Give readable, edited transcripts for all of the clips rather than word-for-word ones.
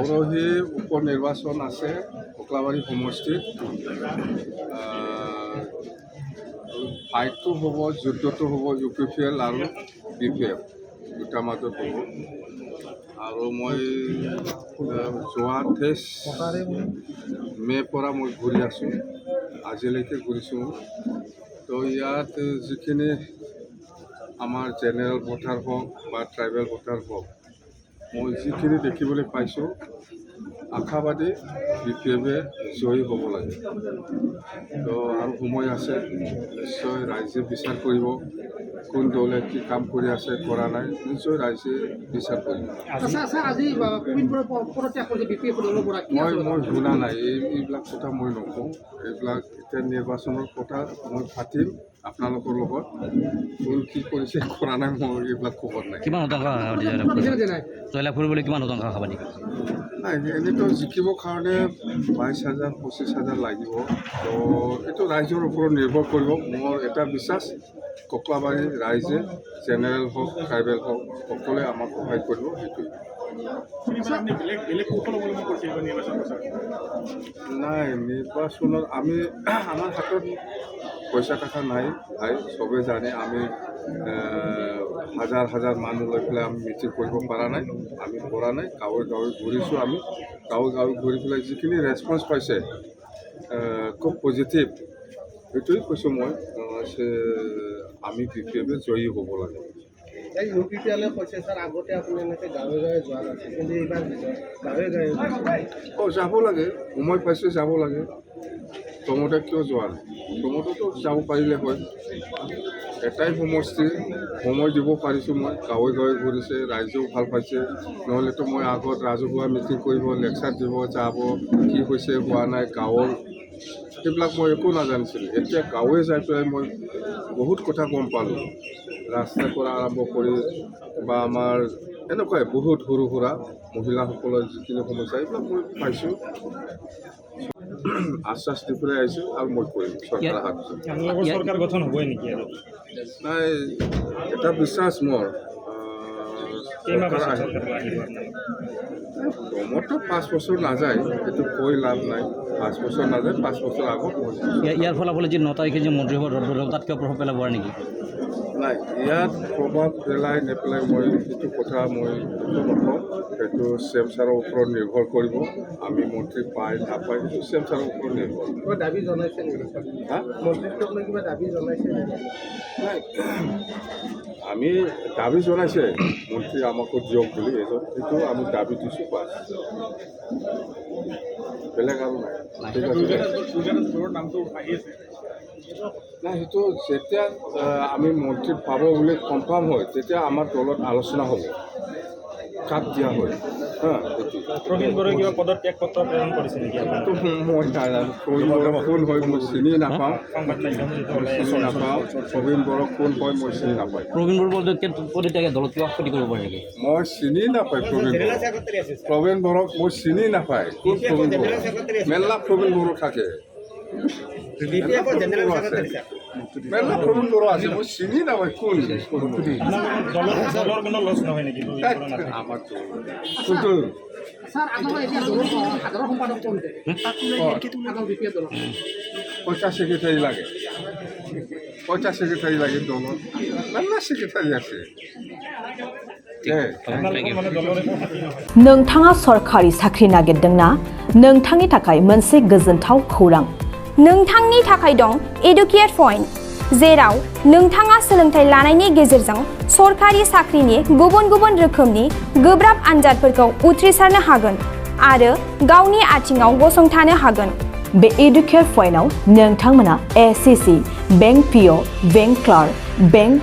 পৰহি উপনিৰ্বাচন আছে কোকলাবাৰী সমষ্টিত ফাইটটো হ'ব যুদ্ধটো হ'ব UPPL আৰু BPF দুটাৰ মাজত হ'ব আৰু মই যোৱা 23 মে'ৰ পৰা মই ঘূৰি আছোঁ আজিলৈকে ঘূৰিছোঁ তো ইয়াত যিখিনি আমাৰ জেনেৰেল ভোটাৰ হওক বা ট্ৰাইবেল ভোটাৰ হওক মই যিখিনি দেখিবলৈ পাইছোঁ আশাবাদী BPF-এ জয়ী হ'ব লাগে তো আৰু সময় আছে নিশ্চয় ৰাইজে বিচাৰ কৰিব কোন দলে কি কাম কৰি আছে কৰা নাই নিশ্চয় ৰাইজে বিচাৰ কৰিব মই শুনা নাই এইবিলাক কথা মই নকওঁ এইবিলাক এতিয়া নিৰ্বাচনৰ কথা মই পাতিম আপোনালোকৰ লগত কোন কি কৰিছে কৰা নাই মোৰ এইবিলাক খবৰ নাই কিমান শতাংশ জয়লাভ কৰিবলৈ কিমান শতাংশ আশাবাদী নাই এনেতো জিকিবৰ কাৰণে 22,000 25,000 লাগিব তো এইটো ৰাইজৰ ওপৰত নিৰ্ভৰ কৰিব মোৰ এটা বিশ্বাস কোকলাবাৰী ৰাইজে জেনেৰেল হওক ট্ৰাইবেল হওক সকলোৱে আমাক সহায় কৰিব সেইটোৱে নাই নিৰ্বাচনত আমি আমাৰ হাতত পইচা টকা নাই ভাই চবে জানে আমি হাজাৰ মানুহ লৈ পেলাই আমি মিটিং কৰিব পৰা নাই আমি কৰা নাই গাঁৱে ঘূৰিছোঁ আমি গাঁৱে ঘূৰি পেলাই যিখিনি ৰেছপন্স পাইছে খুব পজিটিভ সেইটোৱে কৈছোঁ মই আমি BPF-এ জয়ী হ'ব লাগে UPPL-এ কৈছে স্যাৰ আগতে আপুনি এনেকৈ গাঁৱে যোৱা নাছিল কিন্তু এইবাৰ গাঁৱে যাব লাগে সময় পাইছে যাব লাগে প্ৰমোদে কিয় যোৱা নাই প্ৰমোদতো যাব পাৰিলে হয় এটাই সমষ্টি সময় দিব পাৰিছোঁ মই গাঁৱে ঘূৰিছে ৰাইজেও ভাল পাইছে নহ'লেতো মই আগত ৰাজহুৱা মিটিং কৰিব লেকচাৰ দিব যাব কি হৈছে হোৱা নাই গাঁৱৰ সেইবিলাক মই একো নাজানিছিলোঁ এতিয়া গাঁৱে যাই পেলাই মই বহুত কথা গম পালোঁ ৰাস্তাৰ পৰা আৰম্ভ কৰি বা আমাৰ এনেকুৱাই বহুত সৰু সুৰা মহিলাসকলৰ যিখিনি সমস্যা এইবিলাক মই পাইছোঁ আশ্বাস দি পেলাই আহিছোঁ আৰু মই কৰিম চৰকাৰ অহাৰ পিছত চৰকাৰ গঠন হ'বই নেকি নাই এটা বিশ্বাস মোৰ মোৰতো 5 বছৰ নাযায় এইটো কৈ লাভ নাই 5 বছৰ নাযায় 5 বছৰ আগত ইয়াৰ ফলাফলে যি 9 তাৰিখে যে মন্ত্ৰীসভা ৰদ হ'ব তাত কিয় প্ৰভাৱ পেলাব নেকি নাই ইয়াত প্ৰভাৱ পেলাই নেপেলাই মই সেইটো কথা মই এইটো নকওঁ সেইটো CM ছাৰৰ ওপৰত নিৰ্ভৰ কৰিব আমি মন্ত্ৰী পাই নাপায় সেইটো CM ছাৰৰ ওপৰত নিৰ্ভৰ কিবা দাবী জনাইছে মন্ত্ৰীত্বক কিবা দাবী জনাইছে নাই আমি দাবী জনাইছে মন্ত্ৰী আমাকো দিয়ক বুলি এজন সেইটো আমি দাবী দিছোঁ পাছ বেলেগ আৰু নাই ঠিক আছে নাই সেইটো যেতিয়া আমি মন্ত্ৰী পাব বুলি কনফাৰ্ম হয় তেতিয়া আমাৰ দলত আলোচনা হ'ব কাক দিয়া হয় প্ৰবীণ বড়োই কিবা পদত্যাগ পত্ৰ প্ৰেৰণ কৰিছে নেকি মই নাজানো কোন হয় মই চিনি নাপাওঁ প্ৰবীণ বড়ো কোন হয় মই চিনি নাপাওঁ প্ৰবীণ বড়ো পদত্যাগে দলত কিবা ক্ষতি কৰিব পাৰে নেকি মই চিনি নাপায় প্ৰবীণ বড়োক মই চিনি নাপায় কোন প্ৰবীণ বড়ো মেলা প্ৰবীণ বড়ো থাকে মেলা প্ৰবীণ বড়ো আছে মই চিনি নাপায় কোন দলৰ কোনো লছ নহয় নেকি আমাৰ কোনটো কয়টা সেক্ৰেটাৰী লাগে দলত মেলা সেক্ৰেটাৰী আছে नोंथाङा सरखारि साख्रि नागिरदोंना नोंथांनि थाखाय मोनसे गोजोनथाव खौरां नोंथांनि थाखाय दं एडुकेट पॉइंट जेराव नोंथाङा सोलोंथाइ लानायनि गेजेरजों सरखारि साख्रिनि गुबुन रोखोमनि गोब्राब आनजादफोरखौ उथ्रिसारनो हागोन आरो गावनि आथिङाव गसंथानो हागोन बे एडुकेट पॉइन्टआव नोंथांमोना SCC bank PO bank clerk bank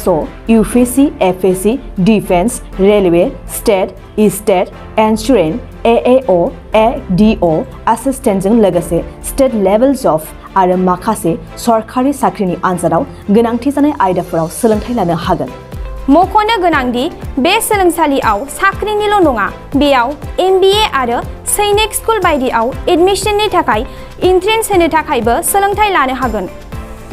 SO UPC FAC defence railway state insurance AAO ADO एसिस्टेन्टजों लोगोसे स्टेट लेभेल जब आरो माखासे सरखारि साख्रिनि आनजादाव गोनांथि जानाय आयदाफोराव सोलोंथाइ लानो हागोन मख'नो गोनांदि बे सोलोंसालियाव साख्रिनिल' नङा बेयाव MBA आरो सैनिक स्कुल बायदियाव एडमिशननि थाखाय एन्ट्रेन्स होनो थाखायबो सोलोंथाइ लानो हागोन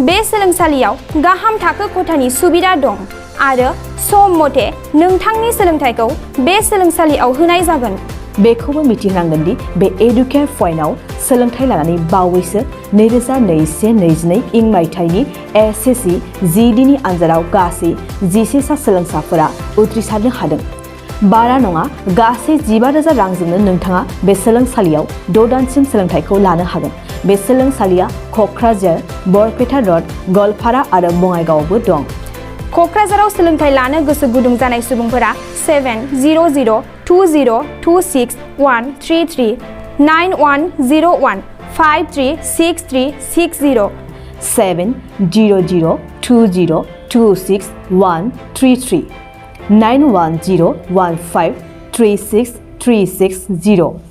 बे सोलोंसालियाव गाहाम थाखो खथानि सुबिदा दं आरो सम मथे नोंथांनि सोलोंथाइखौ बे सोलोंसालियाव होनाय जागोन। बेखौबो मिथिनांगोन दि बे एडुकेयार पइन्टआव सोलोंथाइ लानानै बावैसो 2021-22 इं मायथाइनि एसएससि जिडिनि आनजादाव गासै 11 सा सोलोंसाफोरा उथ्रिसारनो हादों। बारा नङा गासै 15,000 रांजोंनो नोंथाङा बे सोलोंसालियाव 6 दानसिम सोलोंथाइखौ लानो हागोन। बे सोलोंसालिया क'क्राझार, बरपेटा रड, गवालपारा आरो बङाइगावआवबो दं। क'क्राझाराव सोलोंथाइ लानो गोसो गुदुं जानाय सुबुंफोरा 70020261333 9101536360 70020261333 9101536360